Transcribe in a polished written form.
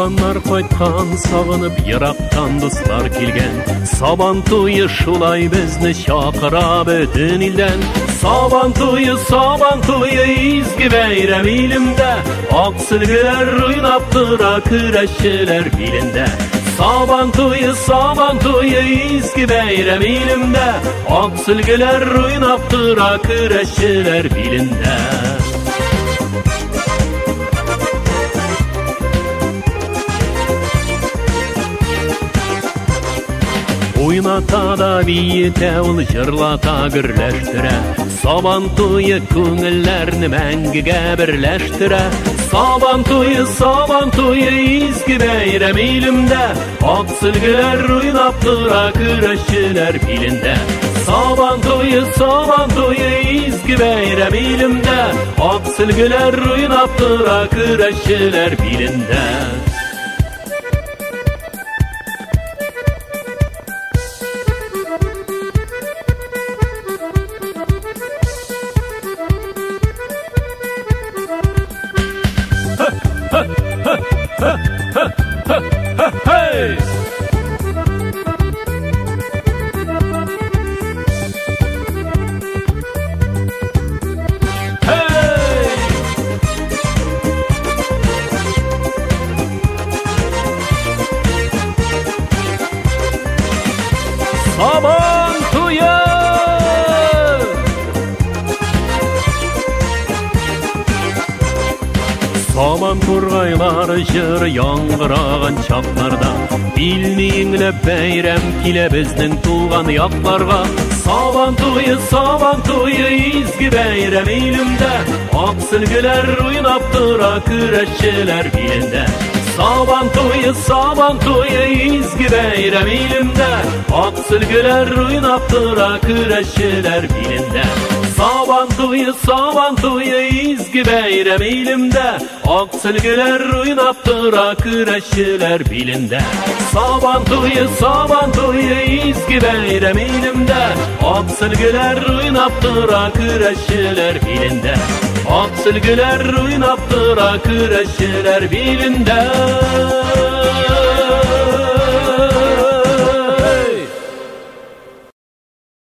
Туғандар қайтқан сағынып, ерақтан достар келген. Сабан тойы шулай бізді шақыра бүтін елден. Сабан тойы, изгі бәйрәм елімді. Ақсүлгілер ойнап тұра күрәшшілер билінде. Сабан тойы, изгі бәйрәм елімді. Ақсүлгілер ойнап тұра күрәшшілер билінде. Ойната да бейте ол жырлата гүрләштірі. Сабан тойы көңілләрні мәңгіге бірләштірі. Сабан тойы, изгі бәйрәм елімді. Ақсүлгілер ойнап тұра күрәшшілер билінде. Сабан тойы, изгі бәйрәм елімді. Ақсүлгілер ойнап тұра күрәшшілер билінде. Hey! Сабан тойы! Сабан торғайлары жыр яңғыраған чақтарда, билмейіңлі бәйрәм келе біздің туған яқларға. Сабан тойы, изгі бәйрәм елімді. Ақсүлгілер ойнап тұра күрәшшілер билінде. Сабан тойы, изгі бәйрәм елімді. Ақсүлгілер ойнап тұра күрәшшілер билінде. Сабан тойы, изгі бәйрәм елімді. Ақсүлгілер ойнап тұра күрәшшілер билінде. Сабан тойы, изгі бәйрәм елімді. Ақсүлгілер ойнап тұра күрәшшілер билінде. Ақсүлгілер ойнап тұра күрәшшілер билінде.